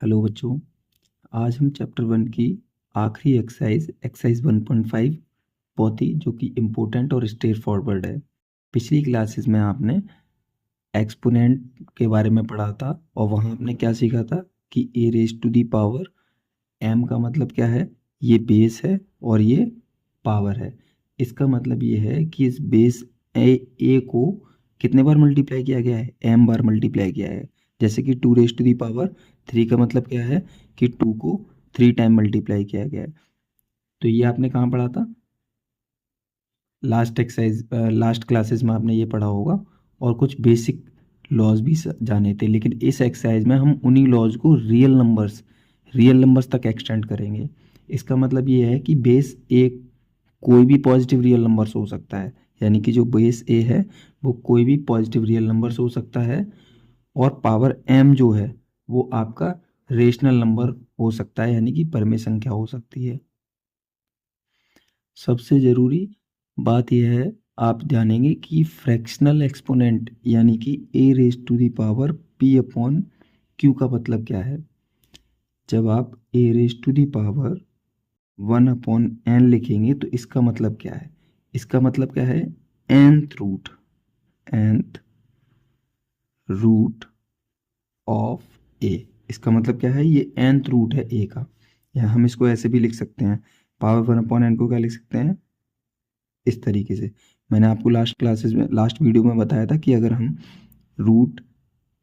Hello बच्चों, आज हम चैप्टर 1 की आखिरी एक्सरसाइज 1.5 बहुत ही जो कि इम्पोर्टेंट और स्ट्रेट फॉरवर्ड है। पिछली क्लासेस में आपने एक्सपोनेंट के बारे में पढ़ा था और वहाँ आपने क्या सीखा था कि a raise to the power m का मतलब क्या है। ये बेस है और ये पावर है। इसका मतलब ये है कि इस बेस ए को कितने बार मल्टीप्लाई किया गया है, एम बार मल्टीप्लाई किया है। जैसे कि 2 रेज टू दी पावर 3 का मतलब क्या है कि 2 को 3 टाइम मल्टीप्लाई किया गया है। तो ये आपने कहाँ पढ़ा था, लास्ट क्लासेस में आपने ये पढ़ा होगा। और कुछ बेसिक लॉज भी जाने थे, लेकिन इस एक्सरसाइज में हम उन्हीं लॉज को रियल नंबर्स तक एक्सटेंड करेंगे। इसका मतलब ये है कि बेस ए कोई भी पॉजिटिव रियल नंबर्स हो सकता है, यानी कि जो बेस ए है वो कोई भी पॉजिटिव रियल नंबर्स हो सकता है। और पावर एम जो है वो आपका रेशनल नंबर हो सकता है, यानी कि परमेय संख्या हो सकती है। सबसे ज़रूरी बात यह है, आप जानेंगे कि फ्रैक्शनल एक्सपोनेंट यानी कि a raise to the power p upon q का मतलब क्या है। जब आप a raise to the power 1 upon n लिखेंगे तो इसका मतलब क्या है। इसका मतलब क्या है, nth रूट ऑफ ए। इसका मतलब क्या है, ये nth रूट है ए का। या हम इसको ऐसे भी लिख सकते हैं, पावर 1 अपॉन एन को क्या लिख सकते हैं, इस तरीके से। मैंने आपको लास्ट वीडियो में बताया था कि अगर हम रूट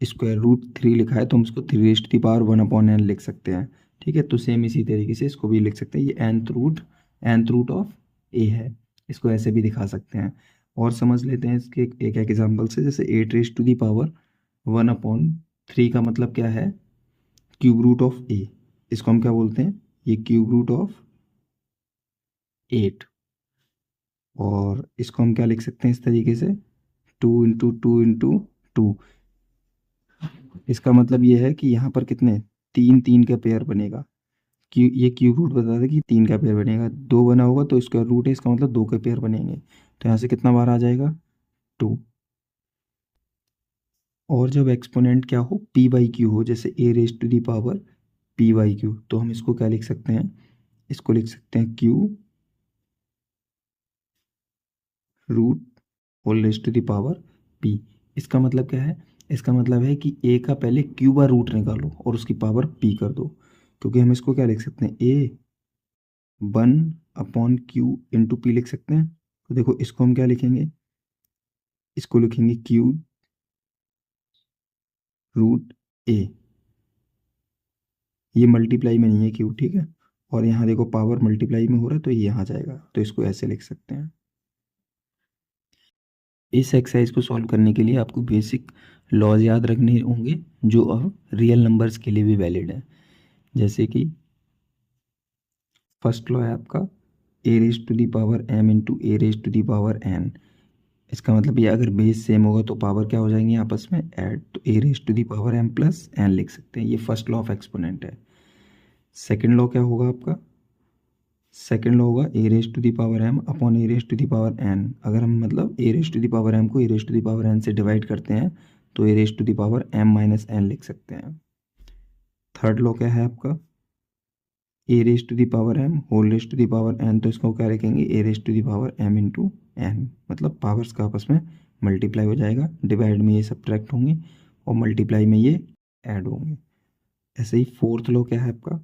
स्क्वायर रूट 3 लिखा है तो हम इसको 3 raise to the power 1 upon n लिख सकते हैं। ठीक है, तो सेम इसी तरीके से इसको भी लिख सकते हैं। ये nth रूट ऑफ ए है, इसको ऐसे भी दिखा सकते हैं। और समझ लेते हैं इसके एक एग्जाम्पल से, जैसे 8 raise to the power 1 upon 3 का मतलब क्या है, क्यूब रूट ऑफ ए। इसको हम क्या बोलते हैं, ये क्यूब रूट ऑफ 8। और इसको हम क्या लिख सकते हैं इस तरीके से, 2 इंटू 2 इंटू 2। इसका मतलब ये है कि यहाँ पर कितने, तीन तीन का पेयर बनेगा। ये क्यूब रूट बता दें कि 3 का पेयर बनेगा, 2 बना होगा तो स्क्वायर रूट है, इसका मतलब 2 के पेयर बनेंगे। तो यहाँ से कितना बार आ जाएगा, 2। और जब एक्सपोनेंट क्या हो, पी बाई क्यू हो, जैसे a raise to the power p by q, तो हम इसको क्या लिख सकते हैं, इसको लिख सकते हैं q root whole raise to the power p. इसका मतलब क्या है, इसका मतलब है कि ए का पहले क्यू बार रूट निकालो और उसकी पावर पी कर दो। क्योंकि हम इसको क्या लिख सकते हैं, ए 1 अपॉन क्यू इंटू पी लिख सकते हैं। तो देखो इसको हम क्या लिखेंगे, इसको लिखेंगे क्यू रूट ए। ये मल्टीप्लाई में नहीं है क्यू, ठीक है। और यहाँ देखो पावर मल्टीप्लाई में हो रहा है तो ये यहाँ जाएगा, तो इसको ऐसे लिख सकते हैं। इस एक्सरसाइज को सॉल्व करने के लिए आपको बेसिक लॉज याद रखने होंगे जो अब रियल नंबर्स के लिए भी वैलिड है। जैसे कि फर्स्ट लॉ है आपका, a raise to the power m into a raise to the power n. इसका मतलब ये अगर बेस सेम होगा तो पावर क्या हो जाएंगी आपस में ऐड, तो a raise to the power m plus n लिख सकते हैं। ये फर्स्ट लॉ ऑफ एक्सपोनेंट है। सेकंड लॉ क्या होगा आपका, सेकंड लॉ होगा a raise to the power m upon a raise to the power n. अगर हम मतलब a raise to the power m को a raise to the power n से डिवाइड करते हैं तो a raise to the power m minus N लिख सकते हैं। थर्ड लॉ क्या है आपका, a raise to the power m whole raise to the power n, तो इसको क्या लिखेंगे, a raise to the power m into n. मतलब पावर्स का आपस में मल्टीप्लाई हो जाएगा, डिवाइड में ये सब्ट्रैक्ट होंगे और मल्टीप्लाई में ये ऐड होंगे। ऐसे ही फोर्थ लॉ क्या है आपका,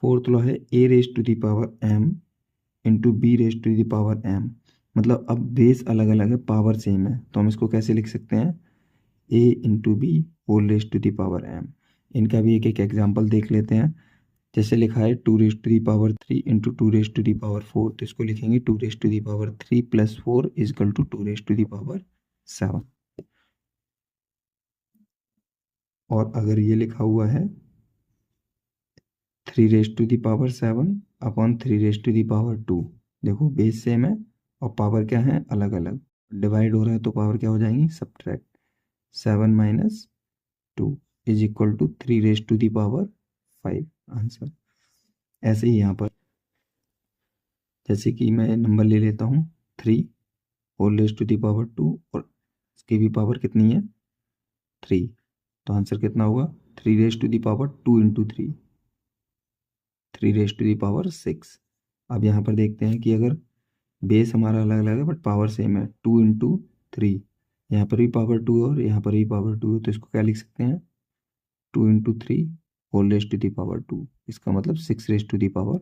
फोर्थ लॉ है a raise to the power m into b raise to the power m. मतलब अब बेस अलग अलग है, पावर सेम है, तो हम इसको कैसे लिख सकते हैं, a into b whole raise to the power m. इनका भी एक एक एग्जाम्पल देख लेते हैं। जैसे लिखा है 2 raise to the power 3 into 2 raise to the power 4, तो इसको लिखेंगे 2 raise to the power 3 plus 4 equal to 2 raise to the power 7। और अगर ये लिखा हुआ है 3 raise to the power 7 upon 3 raise to the power 2, देखो बेस सेम है और पावर क्या है अलग अलग, डिवाइड हो रहा है तो पावर क्या हो जाएंगी subtract. 7 minus 2 is equal to 3 raise to the power 5 answer. ऐसे ही यहाँ पर जैसे कि मैं नंबर ले लेता हूँ 3 whole raise to the power 2 और इसकी भी पावर कितनी है 3, तो आंसर कितना होगा 3 raise to the power 2 into 3, 3 raise to the power 6। अब यहाँ पर देखते हैं कि अगर बेस हमारा अलग अलग है बट पावर सेम है, 2 इंटू 3, यहाँ पर भी पावर 2 और यहाँ पर भी पावर 2 है, तो इसको क्या लिख सकते हैं, 2 into 3 whole raise to the power 2, इसका मतलब 6 रेज टू दी पावर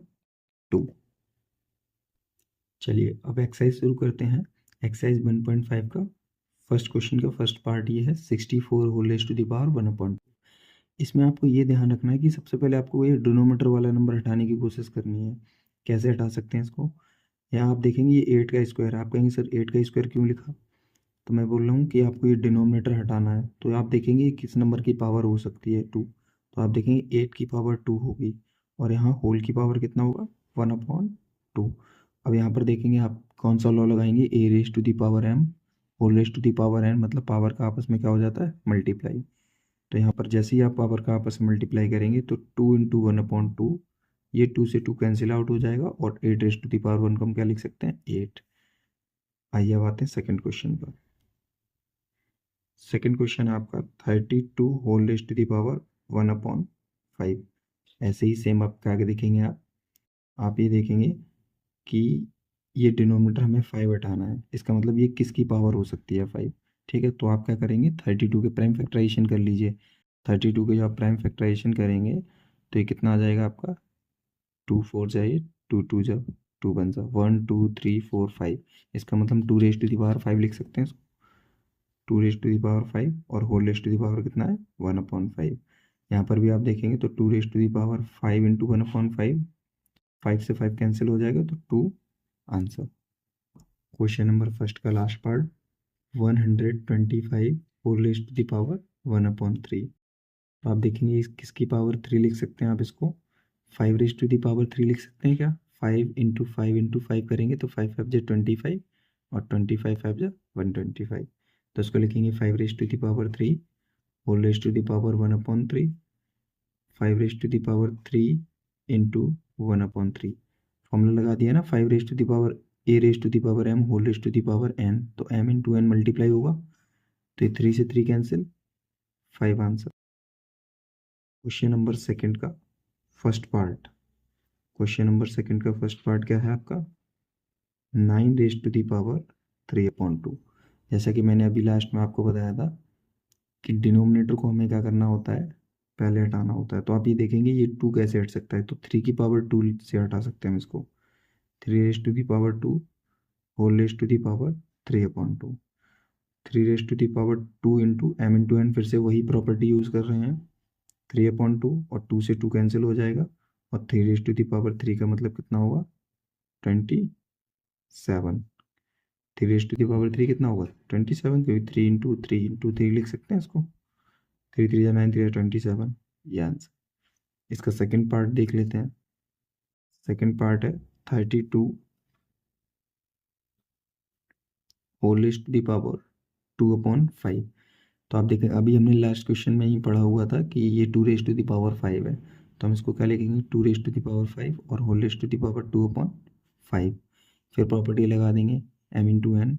2। चलिए अब एक्सरसाइज शुरू करते हैं। एक्सरसाइज 1.5 का फर्स्ट क्वेश्चन का फर्स्ट पार्ट ये है 64 whole raise to the power 1/2। इसमें आपको ये ध्यान रखना है कि सबसे पहले आपको ये डिनोमीटर वाला नंबर हटाने की कोशिश करनी है। कैसे हटा सकते हैं इसको, यहाँ आप देखेंगे ये 8 का स्क्वायर है, आप कहेंगे सर 8 का स्क्वायर क्यों लिखा, तो मैं बोल रहा हूँ कि आपको ये डिनोमिनेटर हटाना है। तो आप देखेंगे किस नंबर की पावर हो सकती है, 2, तो आप देखेंगे 8 की पावर 2 होगी और यहाँ होल की पावर कितना होगा, 1/2। अब यहाँ पर देखेंगे आप कौन सा लॉ लगाएंगे, a raise to the power m whole raise to the power n, मतलब पावर का आपस में क्या हो जाता है, मल्टीप्लाई। तो यहाँ पर जैसे ही आप पावर का आपस में मल्टीप्लाई करेंगे तो 2 इंटू 1/2, ये 2 से 2 कैंसिल आउट हो जाएगा और 8 रेज टू दी पावर 1 को हम क्या लिख सकते हैं, 8। आइए अब आते हैं सेकेंड क्वेश्चन पर। सेकेंड क्वेश्चन है आपका 32 whole raise to the power 1/5। ऐसे ही सेम आप आगे देखेंगे, आप ये देखेंगे कि ये डिनोमिनेटर हमें 5 हटाना है, इसका मतलब ये किसकी पावर हो सकती है, 5। ठीक है, तो आप क्या करेंगे, 32 के प्राइम फैक्टराइजेशन कर लीजिए। 32 के जब आप प्राइम फैक्टराइजेशन करेंगे तो ये कितना आ जाएगा आपका, 2 4 जाइए, 2 2 जब 2 बन जा 1 2 3 4 5, इसका मतलब हम 2 रेज टू दी पावर 5 लिख सकते हैं इसको, 2 रेज टू दी पावर 5 और whole raise to the power कितना है, 1/5। यहाँ पर भी आप देखेंगे तो 2 raise to the power 5 into 1/5, 5 से 5 कैंसिल हो जाएगा तो 2 आंसर। क्वेश्चन नंबर फर्स्ट का last part 125 whole raise to the power 1/3। तो आप देखेंगे किसकी पावर 3 लिख सकते हैं आप इसको, 5 रेज टू दी पावर 3 लिख सकते हैं क्या, 5 इंटू 5 इंटू 5 करेंगे तो 5 5 जा 25 और 25 5 जा 125, तो इसको लिखेंगे 5 raise to the power 3 whole raise to the power 1/3, 5 raise to the power 3 into 1/3। Formula लगा दिया ना, 5 raise to the power a raise to the power m whole raise to the power n, तो m into n multiply होगा, तो ये 3 से 3 cancel, 5 answer. Question number second का first part, question number second का फर्स्ट पार्ट क्या है आपका, 9 रेज टू दी पावर 3/2। जैसा कि मैंने अभी लास्ट में आपको बताया था कि डिनोमिनेटर को हमें क्या करना होता है, पहले हटाना होता है। तो आप ये देखेंगे ये 2 कैसे हट सकता है, तो 3 की पावर 2 से हटा सकते हैं हम इसको, 3 raise to the power 2 whole raise to the power 3/2, 3 raise to the power 2 into m into n, फिर से वही प्रॉपर्टी यूज़ कर रहे हैं, 3/2 और 2 से 2 कैंसिल हो जाएगा और 3 रेज टू दी पावर 3 का मतलब कितना होगा, 27। 3 रेज टू दी पावर 3 कितना होगा, 27, क्योंकि 3 इंटू 3 लिख सकते हैं इसको, 3 3 9 3 27, ये आंसर। इसका सेकंड पार्ट देख लेते हैं। सेकंड पार्ट है 32 whole raise to the power 2/5। तो आप देखें अभी हमने लास्ट क्वेश्चन में ही पढ़ा हुआ था कि ये 2 रेज टू दी पावर 5 है, तो हम इसको क्या लिखेंगे, 2 रेज टू दी पावर 5 और whole raise to the power 2/5। फिर प्रॉपर्टी लगा देंगे m इंटू एन,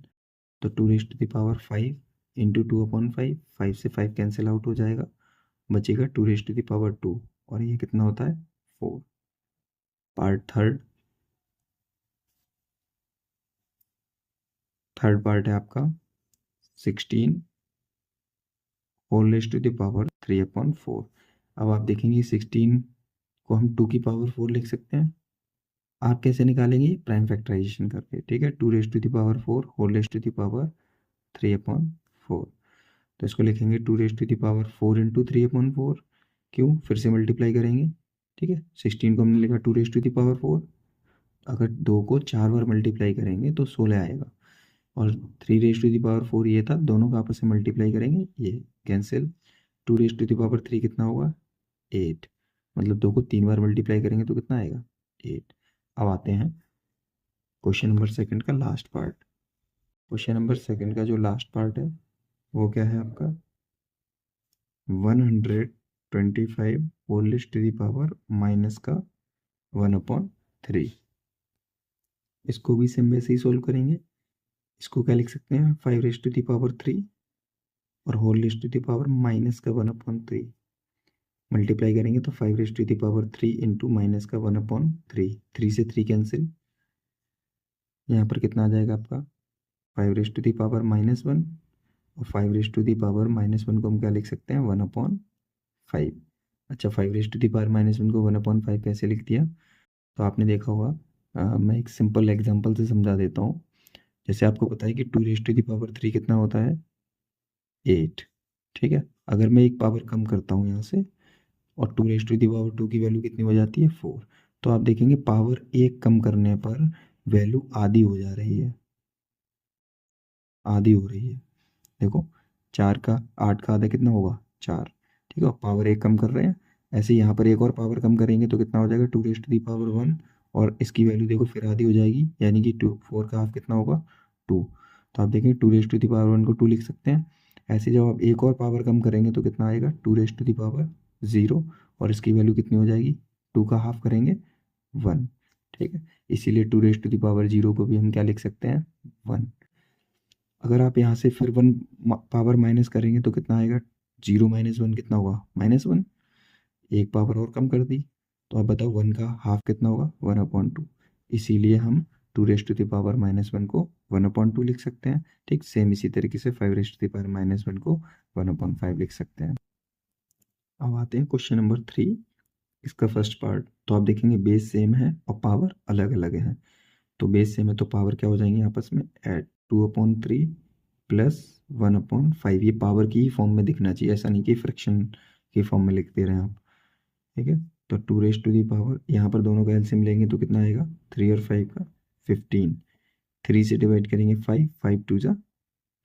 तो 2 raise to the power 5 into 2/5, 5 से 5 कैंसिल आउट हो जाएगा, बचेगा 2 रेज टू दी पावर 2 और ये कितना होता है, 4। पार्ट थर्ड पार्ट है आपका 16 whole raise to the power 3/4। अब आप देखेंगे 16 को हम 2 की पावर 4 लिख सकते हैं। आप कैसे निकालेंगे, प्राइम फैक्टराइजेशन करके, ठीक है, 2 raise to the power 4 whole raise to the power 3/4, तो इसको लिखेंगे 2 raise to the power 4 into 3/4, क्यों, फिर से मल्टीप्लाई करेंगे, ठीक है। 16 को हमने लिखा 2 रेज टू द पावर 4, अगर 2 को 4 बार मल्टीप्लाई करेंगे तो 16 आएगा, और 3 रेज टू दी पावर 4 ये था, दोनों का आपस में मल्टीप्लाई करेंगे, ये cancel, 2 raise to the power 3 कितना होगा, 8, मतलब 2 को 3 बार मल्टीप्लाई करेंगे तो कितना आएगा, 8। अब आते हैं क्वेश्चन नंबर सेकंड का last part. Question number second का जो लास्ट पार्ट है वो क्या है आपका, 125 whole raise to the power minus का 1/3। इसको भी सेम वैसे ही सोल्व करेंगे। इसको क्या लिख सकते हैं, 5 रेज टू दी पावर 3 और whole raise to the power minus का 1/3। मल्टीप्लाई करेंगे तो 5⁻³ इंटू माइनस का 1/3, 3 से 3 कैंसिल, यहाँ पर कितना आ जाएगा आपका 5⁻⁻1, और 5⁻⁻1 को हम क्या लिख सकते हैं 1/5। अच्छा 5⁻⁻1 को 1/5 कैसे लिख दिया, तो आपने देखा होगा, मैं एक सिंपल एग्जांपल से समझा देता हूँ। जैसे आपको पता है कि 2⁻³ कितना होता है 8, ठीक है। अगर मैं एक पावर कम करता हूँ यहाँ से, और 2⁻² की वैल्यू कितनी हो जाती है 4, तो आप देखेंगे पावर एक कम करने पर वैल्यू आधी हो जा रही है, आधी हो रही है। देखो 4 का 8 का आधा कितना होगा 4, ठीक है, पावर एक कम कर रहे हैं। ऐसे यहाँ पर एक और पावर कम करेंगे तो कितना हो जाएगा 2⁻1, और इसकी वैल्यू देखो फिर आधी हो जाएगी, यानी कि 4 का हाफ कितना होगा 2। तो आप देखेंगे 2⁻1 को 2 लिख सकते हैं। ऐसे जब आप एक और पावर कम करेंगे तो कितना आएगा 2⁻0, और इसकी वैल्यू कितनी हो जाएगी 2 का हाफ करेंगे 1, ठीक है। इसीलिए 2⁻0 को भी हम क्या लिख सकते हैं 1। अगर आप यहाँ से फिर 1 पावर माइनस करेंगे तो कितना आएगा 0 - 1 कितना होगा -1, एक पावर और कम कर दी, तो आप बताओ 1 का हाफ कितना होगा 1/2। इसीलिए हम 2⁻1 को 1/2 लिख सकते हैं। ठीक सेम इसी तरीके से 5⁻1 को 1/5 लिख सकते हैं। अब आते हैं क्वेश्चन नंबर 3, इसका फर्स्ट पार्ट। तो आप देखेंगे बेस सेम है और पावर अलग अलग है। तो बेस सेम है तो पावर क्या हो जाएंगे आपस में ऐड, 2/3 प्लस 1/5। ये पावर की ही फॉर्म में दिखना चाहिए, ऐसा नहीं कि फ्रैक्शन की फॉर्म में लिख दे रहे हैं आप, ठीक है। तो 2⁻, यहाँ पर दोनों का एलसीएम लेंगे तो कितना आएगा 3 और 5 का 15, 3 से डिवाइड करेंगे 5, 5 2 जा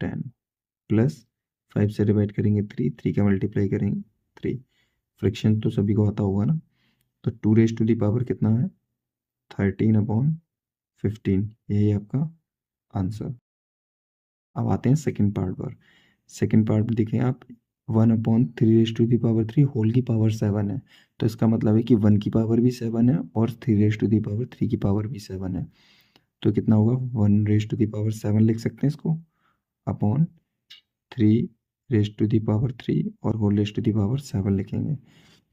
10, प्लस 5 से डिवाइड करेंगे 3, 3 का मल्टीप्लाई करेंगे 3। फ्रैक्शन तो सभी को आता होगा ना, तो 2⁻, कितना है 13/15, यही आपका आंसर। अब आते हैं सेकंड पार्ट पर। सेकंड पार्ट में देखें आप 1/3 होल की पावर 7 है, तो इसका मतलब है कि 1 की पावर भी 7 है और 3 की पावर भी 7 है। तो कितना होगा 1/7 लिख सकते हैं इसको, अपॉन 3⁻³ और होल⁻7 लिखेंगे।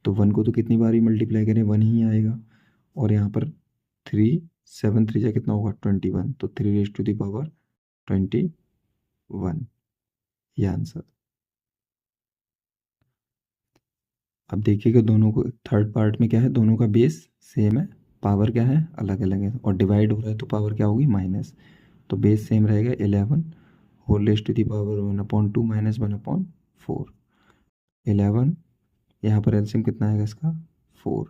तो 1 को तो कितनी बार ही मल्टीप्लाई करें 1 ही आएगा, और यहाँ पर 3 7 3 जा कितना होगा 21, तो 3⁻21, ये आंसर। अब देखिएगा दोनों को, थर्ड पार्ट में क्या है, दोनों का बेस सेम है, पावर क्या है अलग अलग है, और डिवाइड हो रहा है तो पावर क्या होगी माइनस। तो बेस सेम रहेगा 11 होल⁻² 1/2 - 1/4, 11। यहाँ पर एलसीएम कितना आएगा इसका 4,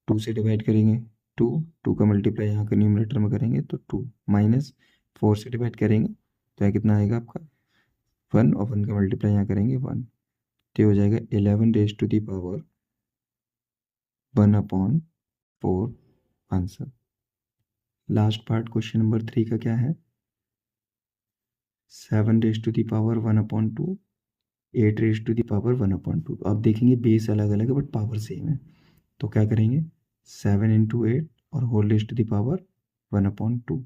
2 से डिवाइड करेंगे 2, 2 का मल्टीप्लाई यहाँ के न्यूमरेटर में करेंगे तो 2, माइनस 4 से डिवाइड करेंगे तो यहाँ कितना आएगा आपका 1, और 1 का मल्टीप्लाई यहाँ करेंगे 1, तो हो जाएगा 11⁻1/4 answer. Last part question number 3 का क्या है, 7⁻1/2, 8⁻1/2। तो आप देखेंगे बेस अलग अलग है बट पावर सेम है, तो क्या करेंगे 7 × 8 और होल⁻1/2,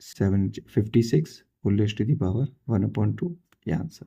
7 56 होल⁻1/2, ये आंसर।